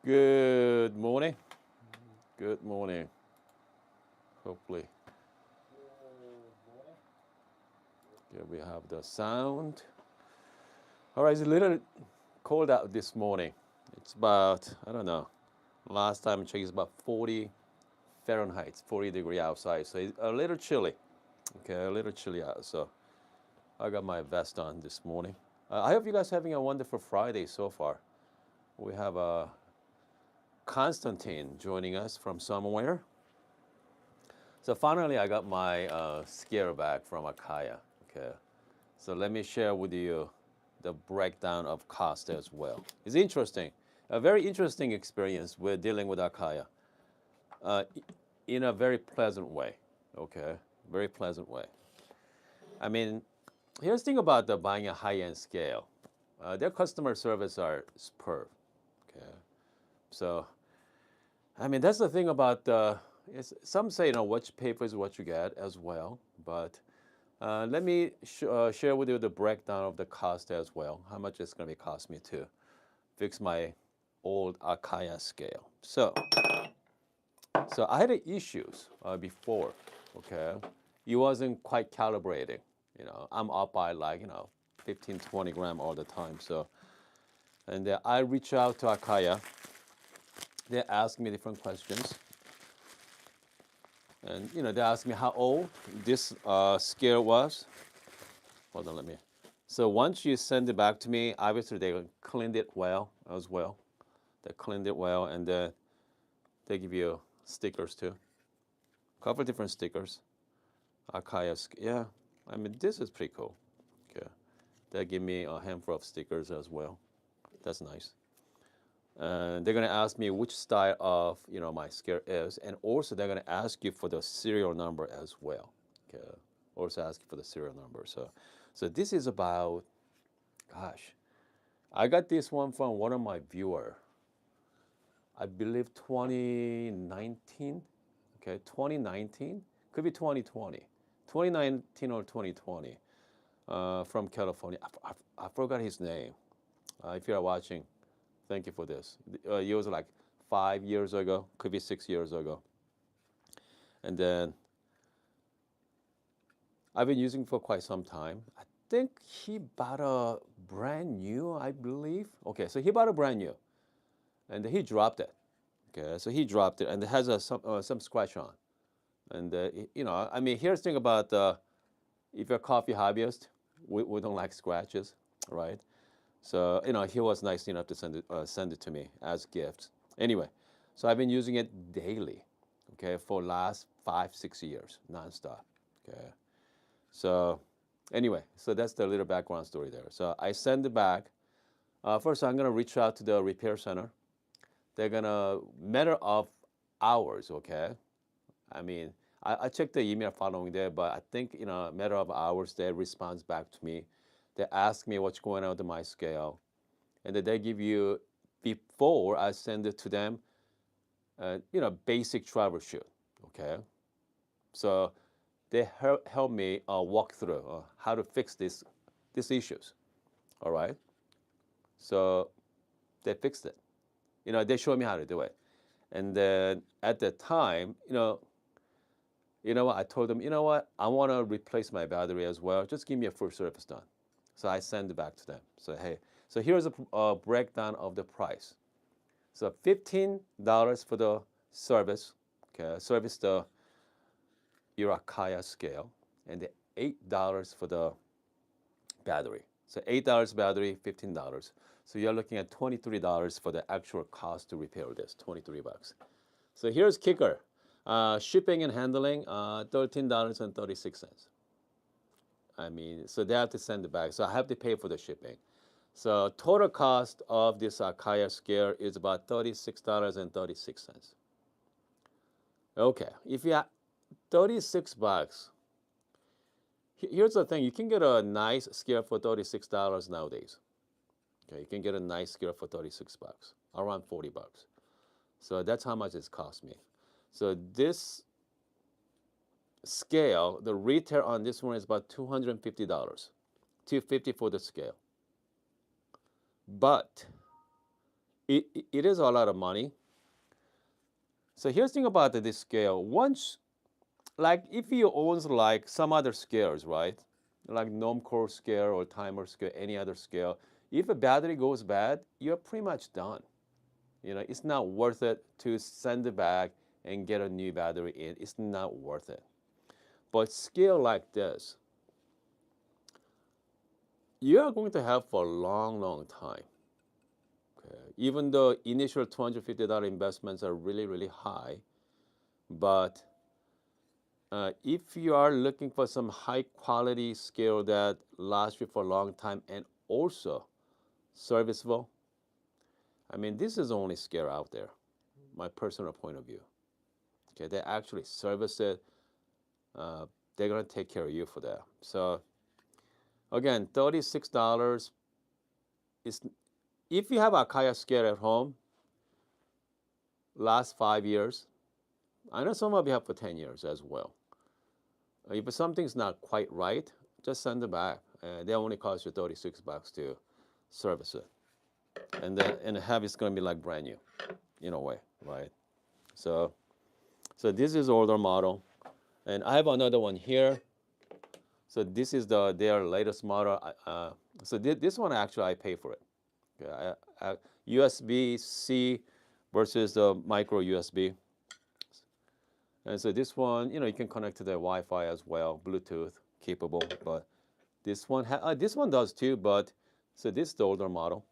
Good morning. Good morning. Hopefully, yeah, we have the sound. All right, it's a little cold out this morning. It's about, I don't know, last time I checked, it's about 40 Fahrenheit, 40-degree outside. So it's a little chilly. Okay, a little chilly out. So I got my vest on this morning. I hope you guys are having a wonderful Friday so far. We have Constantine joining us from somewhere. So finally, I got my scare back from Acaia. Okay, so let me share with you the breakdown of cost as well. It's interesting, a very interesting experience with dealing with Acaia, uh, in a very pleasant way. Okay, very pleasant way. I mean, here's the thing about the buying a high-end scale. Their customer service are superb. Okay, so I mean that's the thing about some say what you pay for is what you get as well, but let me share with you the breakdown of the cost as well. How much it's going to cost me to fix my old Acaia scale. So I had issues before. Okay, it wasn't quite calibrating. I'm up by like 15, 20 gram all the time. So and I reach out to Acaia. They ask me different questions, and they ask me how old this scale was. Hold on, let me. So once you send it back to me, obviously they cleaned it well as well. They cleaned it well, and they give you stickers too. A couple of different stickers. Archives, yeah. I mean, this is pretty cool. Okay, they give me a handful of stickers as well. That's nice. And they're gonna ask me which style of my scare is, and also they're gonna ask you for the serial number as well. Okay, also ask you for the serial number. So this is about, gosh, I got this one from one of my viewer. I believe 2019. Okay, 2019 could be 2020, 2019 or 2020. From California. I forgot his name. If you are watching, thank you for this. It was like 5 years ago, could be 6 years ago. And then I've been using for quite some time. I think he bought a brand new, I believe. Okay, so he bought a brand new, and he dropped it. Okay, so he dropped it, and it has some scratch on. And I mean, here's the thing about if you're a coffee hobbyist, we don't like scratches, right? So he was nice enough to send it to me as gifts. Anyway, so I've been using it daily, okay, for last 5, 6 years, nonstop. Okay, so anyway, so that's the little background story there. So I send it back. First, I'm gonna reach out to the repair center. They're gonna matter of hours, okay. I mean, I checked the email following there, but I think a matter of hours they responds back to me. They ask me what's going on with my scale, and then they give you, before I send it to them, basic troubleshoot. Okay, so they help me walk through how to fix these issues. All right, so they fixed it. They showed me how to do it, and then at the time, what I told them, what, I want to replace my battery as well. Just give me a full service done. So I send it back to them. So hey, so here's a breakdown of the price. So $15 for the service, okay, service the your Acaia scale, and the $8 for the battery. So $8 battery, $15. So you're looking at $23 for the actual cost to repair this, 23 bucks. So here's kicker. Shipping and handling, $13.36. I mean, so they have to send it back. So I have to pay for the shipping. So total cost of this Acaia scare is about $36.36. Okay, if you have 36 bucks, here's the thing: you can get a nice scare for $36 nowadays. Okay, you can get a nice scare for 36 bucks, around 40 bucks. So that's how much it's cost me. So this scale, the retail on this one is about $250, $250 for the scale. But it is a lot of money. So here's the thing about this scale. Once, like if you own like some other scales, right? Like Normcore scale or timer scale, any other scale, if a battery goes bad, you're pretty much done. It's not worth it to send it back and get a new battery in. It's not worth it. But scale like this, you are going to have for a long, long time. Okay? Even though initial $250 investments are really, really high, but if you are looking for some high quality scale that lasts you for a long time and also serviceable, I mean, this is the only scale out there, my personal point of view. Okay, they actually service it. Uh, they're gonna take care of you for that. So again, $36 is if you have a Acaia scale at home, last 5 years. I know some of you have for 10 years as well. If something's not quite right, just send it back. They only cost you $36 to service it, and have it's going to be like brand new, in a way, right? So, so this is older model, and I have another one here. So this is their latest model. So this one actually I pay for it. Okay, USB-C versus the micro USB. And so this one, you can connect to the Wi-Fi as well, Bluetooth capable. But this one does too. But so this is the older model.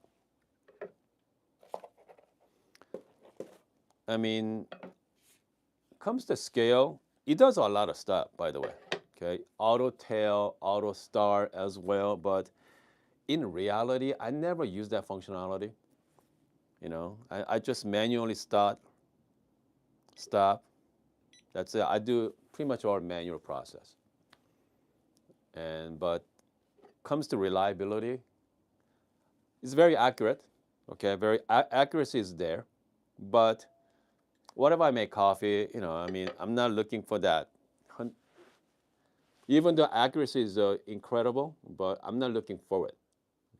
I mean, comes to scale, it does a lot of stuff, by the way. Okay, auto tail, auto start as well. But in reality, I never use that functionality. I just manually start, stop. That's it. I do pretty much all manual process. But comes to reliability, it's very accurate. Okay, very accuracy is there, but what if I make coffee? I mean, I'm not looking for that. Even though accuracy is incredible, but I'm not looking for it.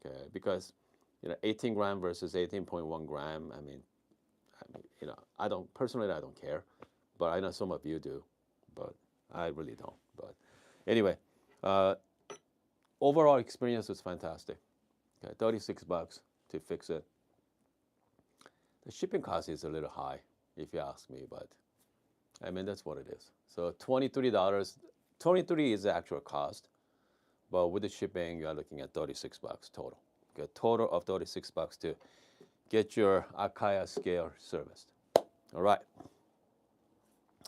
Okay, because 18 gram versus 18.1 gram. I don't personally, I don't care, but I know some of you do, but I really don't. But anyway, uh, overall experience was fantastic. Okay, $36 to fix it. The shipping cost is a little high, if you ask me, but I mean that's what it is. So $23, 23 is the actual cost, but with the shipping, you are looking at $36 total. Okay, total of $36 to get your Acaia scale serviced. All right.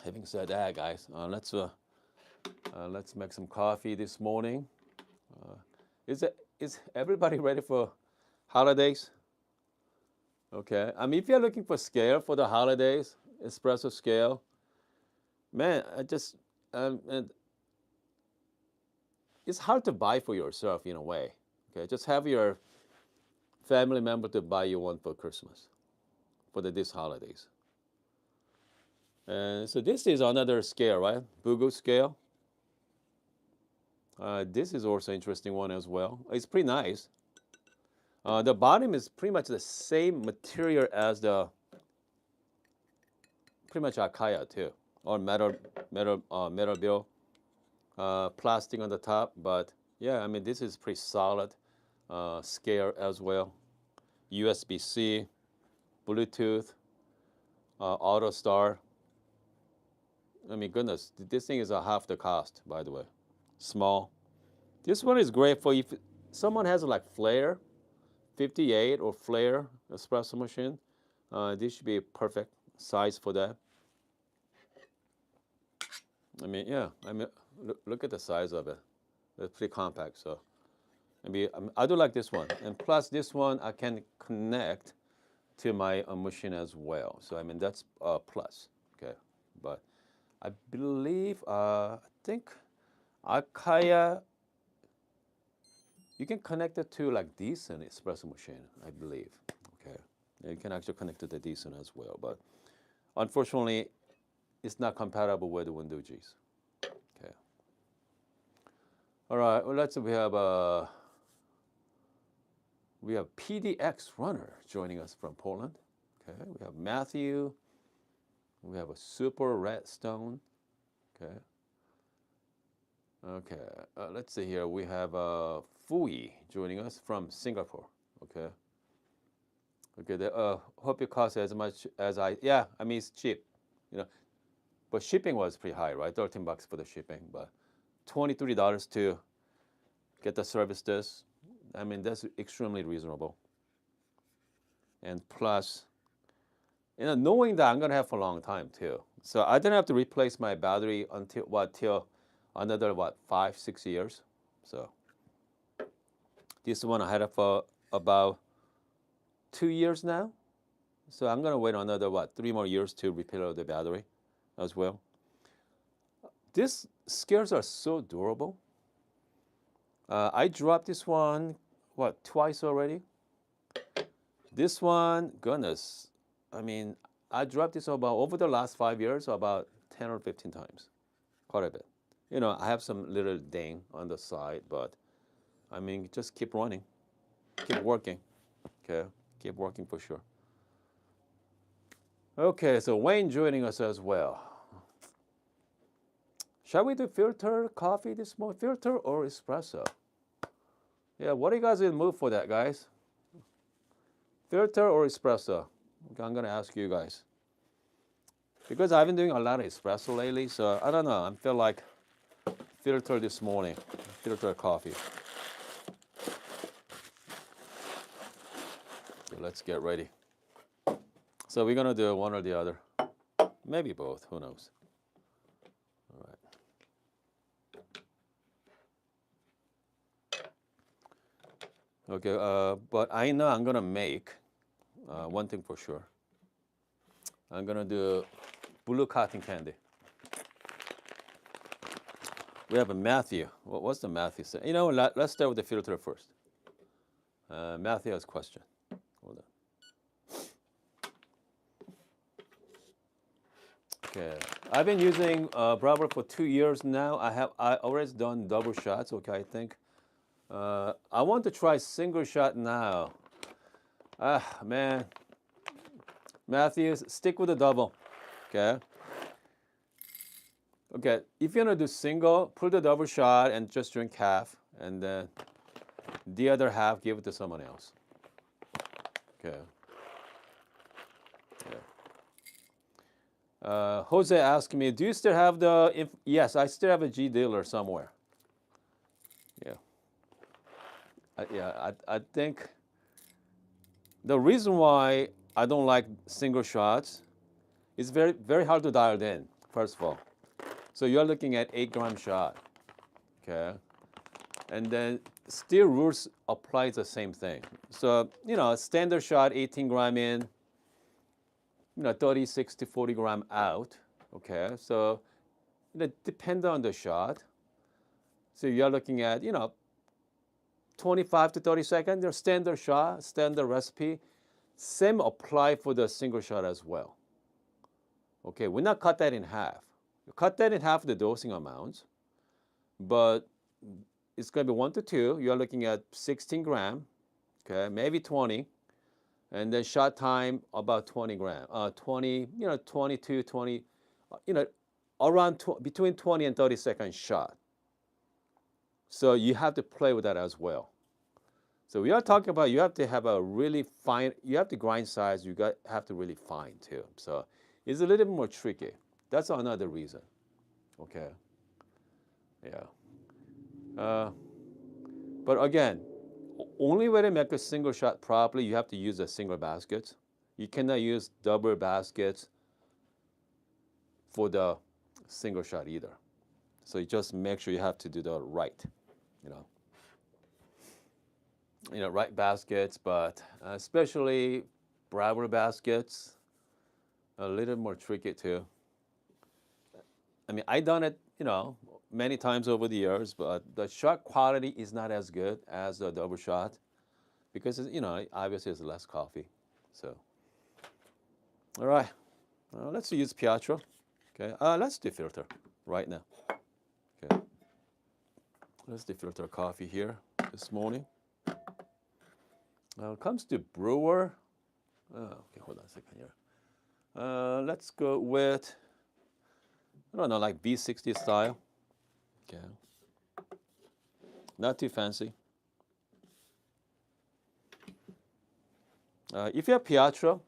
Having said that, guys, let's make some coffee this morning. Is everybody ready for holidays? Okay. I mean, if you're looking for scale for the holidays, espresso scale, man, and it's hard to buy for yourself in a way. Okay, just have your family member to buy you one for Christmas, for this holidays. And so this is another scale, right? Bugu scale. This is also an interesting one as well. It's pretty nice. The bottom is pretty much the same material as the pretty much Acaia too, or metal bill, plastic on the top. But yeah, I mean this is pretty solid scale as well. USB-C, Bluetooth, auto start. I mean goodness, this thing is a half the cost, by the way. Small. This one is great for if someone has like Flair 58 or Flair espresso machine. This should be a perfect size for that. I mean, yeah. I mean, look at the size of it. It's pretty compact. So, I do like this one, and plus this one I can connect to my machine as well. So I mean that's a plus. Okay, but I believe I think Acaia you can connect it to like decent espresso machine. I believe. Okay, you can actually connect to the decent as well, but unfortunately, it's not compatible with the Windows. Okay. All right. Well, we have We have PDX Runner joining us from Poland. Okay, we have Matthew. We have a Super Redstone. Okay. Okay, let's see here. We have Fui joining us from Singapore. Okay. Okay, hope it costs as much as yeah, I mean, it's cheap, you know, but shipping was pretty high, right? $13 for the shipping, but $23 to get the service this. I mean, that's extremely reasonable. And plus, knowing that I'm gonna have for a long time too. So I didn't have to replace my battery till another 5-6 years. So this one I had it for about 2 years now. So I'm gonna wait another 3 more years to repair the battery as well. These scales are so durable. I dropped this one twice already. This one, goodness, I mean, I dropped this about over the last 5 years about 10 or 15 times, quite a bit. I have some little ding on the side, but I mean, just keep running, keep working, okay, keep working for sure. Okay, so Wayne joining us as well. Shall we do filter coffee this morning? Filter or espresso? Yeah, what are you guys in the mood for that, guys? Filter or espresso? Okay, I'm gonna ask you guys. Because I've been doing a lot of espresso lately, so I don't know. I feel like filter this morning, filter coffee. So let's get ready. So we're gonna do one or the other, maybe both. Who knows? All right. Okay, but I know I'm gonna make one thing for sure. I'm gonna do blue cotton candy. We have a Matthew. What's the Matthew say? Let's start with the filter first. Matthew has a question. Hold on. Okay, I've been using Bravo for 2 years now. I already done double shots. Okay, I think. I want to try single shot now. Man. Matthew, stick with the double. Okay. Okay, if you're gonna do single, pull the double shot and just drink half, and then the other half give it to someone else. Okay. Yeah. Jose asked me, do you still have yes, I still have a G dealer somewhere. Yeah. I think the reason why I don't like single shots is very, very hard to dial in, first of all. So you're looking at 8-gram shot, okay? And then still rules applies the same thing. So, standard shot, 18 gram in, 36 to 40 gram out, okay? So, depend on the shot. So you're looking at, 25 to 30 seconds, your standard shot, standard recipe. Same apply for the single shot as well. Okay, we're not cut that in half. You cut that in half the dosing amounts, but it's going to be 1 to 2. You're looking at 16 gram, okay, maybe 20, and then shot time about 20 gram, 20, 22, 20, around between 20 and 30 second shot. So you have to play with that as well. So we are talking about you have to have a really fine, you have to grind size, have to really fine too. So it's a little bit more tricky. That's another reason. Okay. Yeah. But again, only way to make a single shot properly, you have to use a single basket. You cannot use double baskets for the single shot either. So you just make sure you have to do the right, right baskets, but especially Bravo baskets, a little more tricky too. I mean, I've done it, many times over the years, but the shot quality is not as good as the double shot because, obviously it's less coffee. So, all right, let's use Pietro. Okay, let's defilter right now. Okay, let's defilter coffee here this morning. When it comes to brewer, okay, hold on a second here. Let's go with, I don't know, like V60 style. Okay. Not too fancy. If you have Piatra,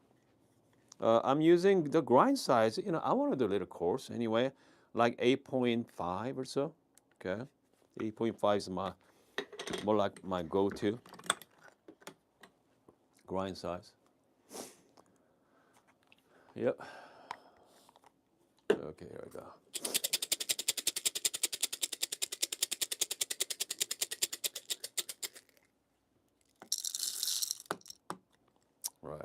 I'm using the grind size. I want to do a little coarse anyway, like 8.5 or so. Okay, 8.5 is more like my go-to grind size. Yep. Okay, here we go. Right.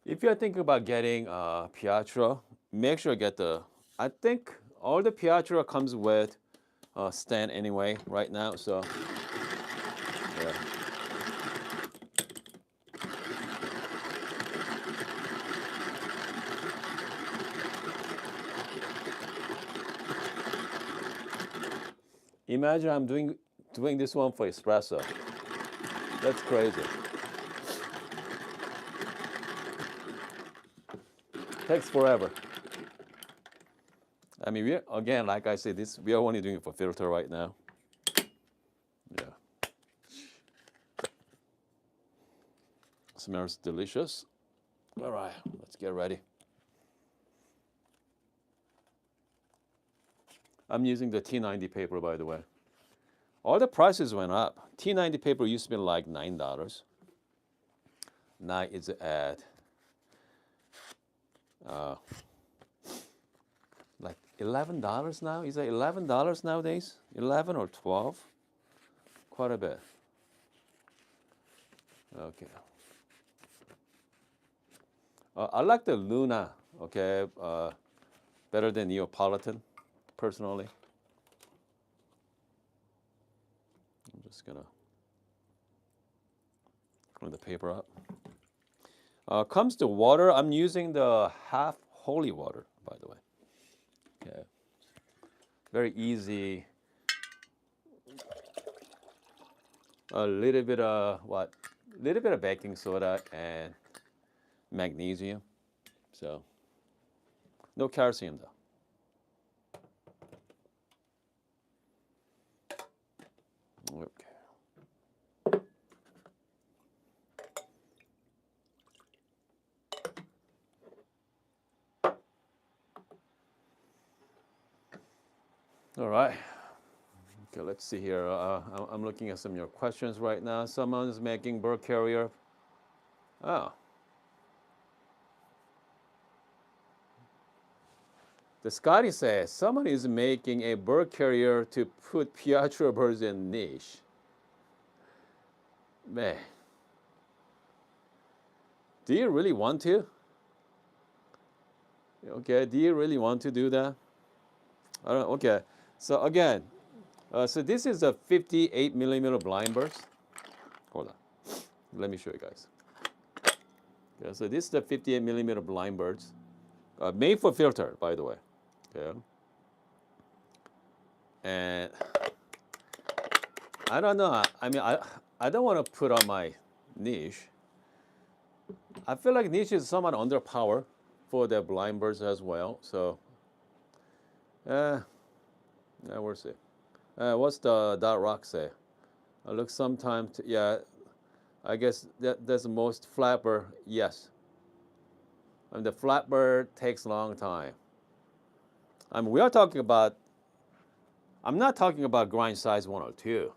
If you're thinking about getting Piatra, make sure you get the. I think all the Piatra comes with a stand anyway right now. So yeah. Imagine I'm doing this one for espresso. That's crazy. Takes forever. I mean, again, like I said, we are only doing it for filter right now. Yeah. Smells delicious. All right, let's get ready. I'm using the T90 paper, by the way. All the prices went up. T90 paper used to be like $9. Now it's at like $11 now. Is it $11 nowadays? 11 or 12? Quite a bit. Okay. I like the Luna, okay, better than Neapolitan, personally. I'm just gonna clean the paper up. Comes to water, I'm using the half holy water, by the way. Okay. Very easy. A little bit of what? A little bit of baking soda and magnesium. So no calcium though. Okay. All right. Okay, let's see here. I'm looking at some of your questions right now. Someone's making bird carrier. Oh. The Scotty says someone is making a bird carrier to put Piatra birds in niche. Man. Do you really want to? Okay, do you really want to do that? I don't, okay, so again, so this is a 58 millimeter blind burst. Hold on, let me show you guys. Okay, so this is the 58 millimeter blind burst, made for filter, by the way. Okay, and I don't know. I mean, I don't want to put on my niche. I feel like niche is somewhat underpowered for the blind birds as well. So, yeah, we'll see. What's the dot rock say? I look sometimes. Yeah, I guess that's the most flapper. Yes. I mean, the flatbird takes a long time. I mean, we are talking about. I'm not talking about grind size 1 or 2.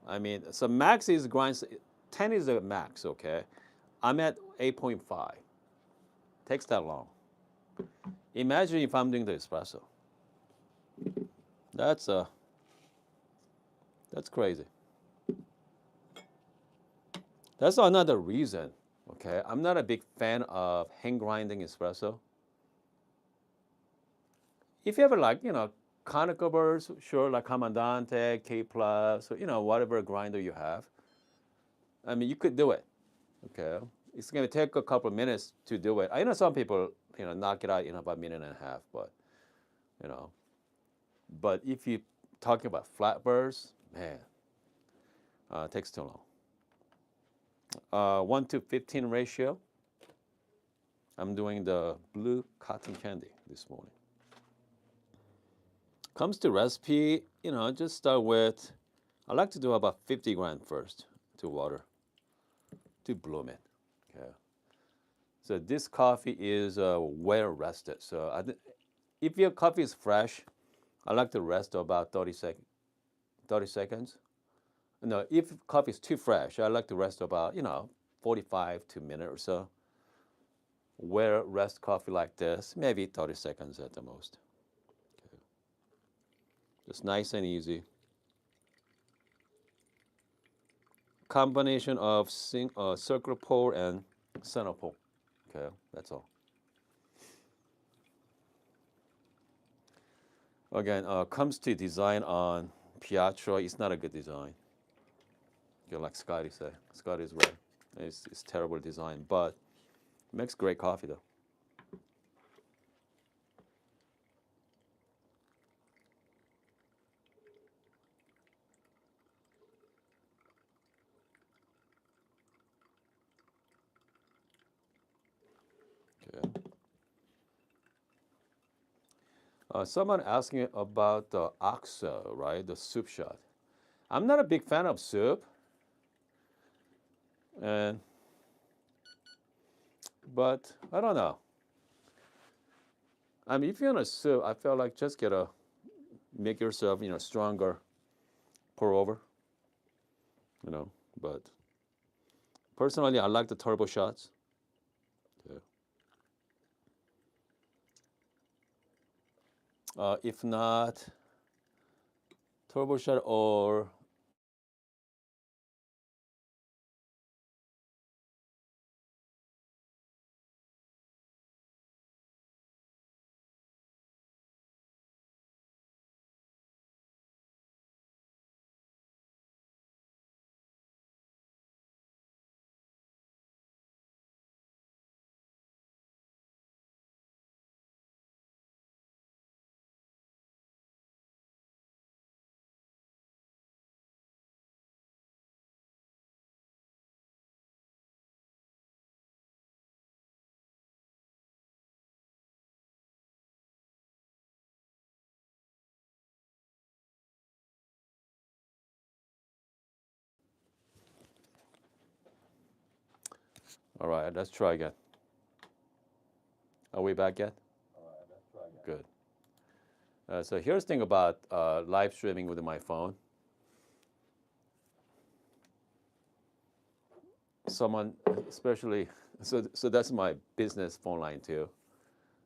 I mean, so max is grind. 10 is the max. Okay, I'm at 8.5. Takes that long. Imagine if I'm doing the espresso. That's crazy. That's another reason, Okay, I'm not a big fan of hand grinding espresso. If you ever like, conical burrs, sure, like Comandante, K Plus, or, whatever grinder you have. I mean, you could do it. Okay, it's gonna take a couple of minutes to do it. I know some people, knock it out in about a minute and a half, you know, but if you talking about flat burrs, man, it takes too long. 1 to 15 ratio. I'm doing the blue cotton candy this morning. Comes to recipe, just start with, I like to do about 50 gram first to water to bloom it. Okay. So this coffee is well rested. So if your coffee is fresh, I like to rest about 30 seconds. No, if coffee is too fresh, I like to rest about, 45 to a minute or so. Well rest coffee like this, maybe 30 seconds at the most. Okay. Just nice and easy. Combination of circular pour and center pour. Okay, that's all. Again, comes to design on Pietro, it's not a good design. Like Scotty say, Scotty's right. It's terrible design, but makes great coffee though. Okay. Someone asking about the Oxa, right? The soup shot. I'm not a big fan of soup, and but I don't know. I mean, if you're in a soup, I feel like just make yourself, stronger. Pour over, you know. But personally, I like the turbo shots. Yeah. If not, turbo shot or all right, let's try again. Are we back yet? Good. So here's the thing about live streaming with my phone. Someone, especially, so that's my business phone line too.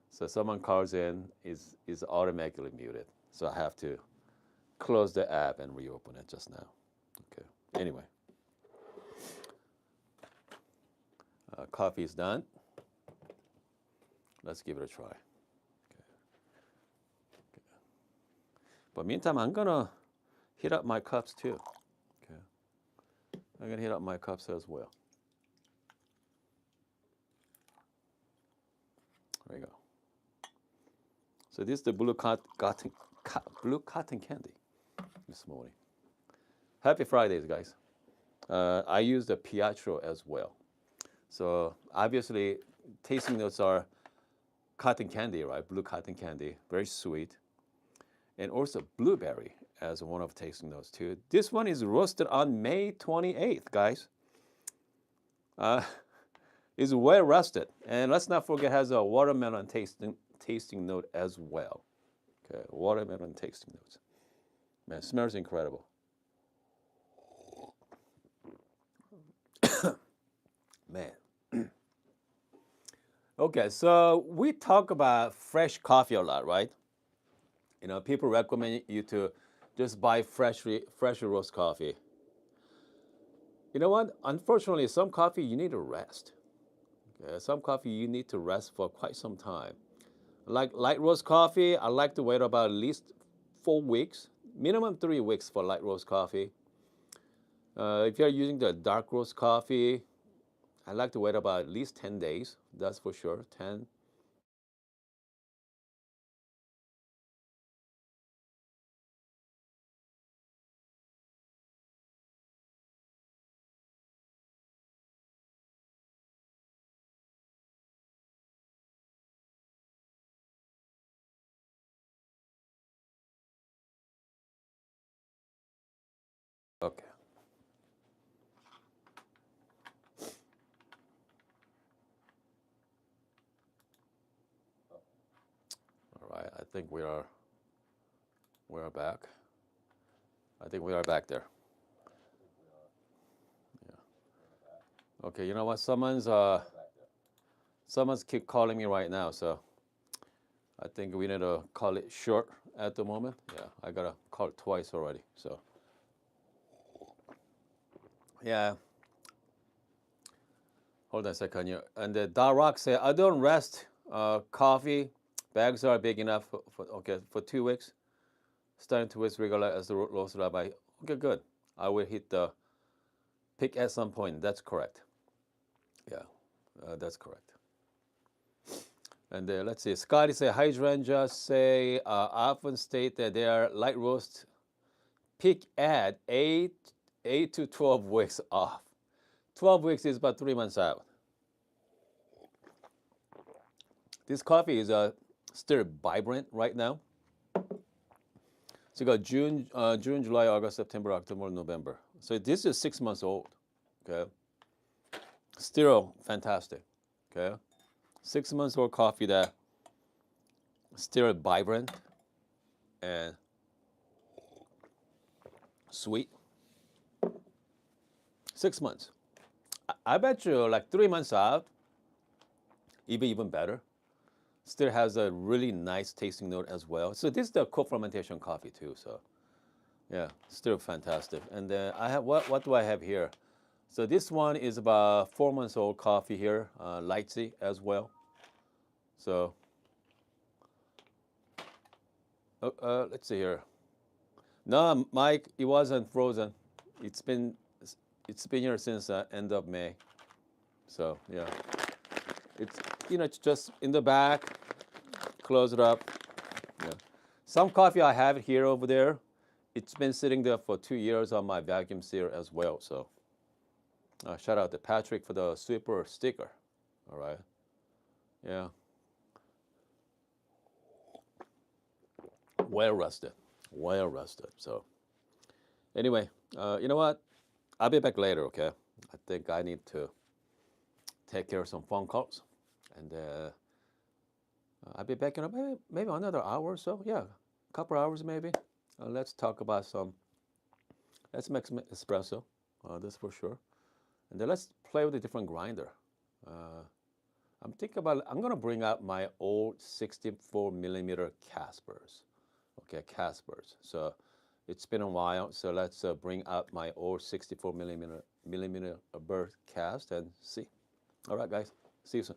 So someone calls in, is automatically muted. So I have to close the app and reopen it just now. Okay. Anyway, coffee is done. Let's give it a try. Okay. But meantime, I'm gonna heat up my cups too. Okay. I'm gonna heat up my cups as well. There you go. So this is the blue cotton candy this morning. Happy Fridays, guys. I use the Pietro as well. So obviously, tasting notes are cotton candy, right? Blue cotton candy, very sweet, and also blueberry as one of tasting notes too. This one is roasted on May 28th, guys. Uh, is well rested, and let's not forget has a watermelon tasting note as well. Okay, watermelon tasting notes. Man, it smells incredible. Man. Okay, so we talk about fresh coffee a lot, right? People recommend you to just buy freshly roast coffee. You know what? Unfortunately, some coffee you need to rest. Some coffee you need to rest for quite some time. Like light roast coffee, I like to wait about at least 4 weeks, minimum 3 weeks for light roast coffee. If you're using the dark roast coffee, I like to wait about at least 10 days. That's for sure. 10. Okay. All right. I think we are back. I think we are back there. Yeah. Okay. You know what? Someone's keep calling me right now, so I think we need to call it short at the moment. Yeah, I gotta call it twice already. So yeah, hold on a second here. And the Rock said, I don't rest. Coffee bags are big enough for 2 weeks. Starting to with regular as the roast rabbi. Okay, good. I will hit the peak at some point. That's correct. Yeah, that's correct. And let's see. Scotty say hydrangea say often state that they are light roast peak at 8 to 12 weeks off. 12 weeks is about 3 months out. This coffee is still vibrant right now. So you got June, July, August, September, October, November. So this is 6 months old. Okay, still fantastic. Okay, 6 months old coffee that still vibrant and sweet. 6 months. I bet you like 3 months out, even better. Still has a really nice tasting note as well. So this is the co-fermentation coffee too. So yeah, still fantastic. And then I have what do I have here? So this one is about 4 months old coffee here, lightsy as well. So let's see here. No, Mike, it wasn't frozen. It's been it's been here since end of May. So yeah, it's it's just in the back. Close it up. Yeah. Some coffee I have here over there. It's been sitting there for 2 years on my vacuum sealer as well. So shout out to Patrick for the sweeper sticker. All right. Yeah. Well rested. Well rested. So anyway, you know what? I'll be back later. Okay. I think I need to take care of some phone calls, and I'll be back in maybe another hour or so. Yeah, a couple hours maybe. Let's talk about some. Let's make some espresso. That's for sure. And then let's play with a different grinder. Uh, I'm thinking about. I'm gonna bring out my old 64 millimeter Caspers. Okay, Caspers. So it's been a while. So let's bring out my old 64 millimeter bird cast and see. All right, guys. See you soon.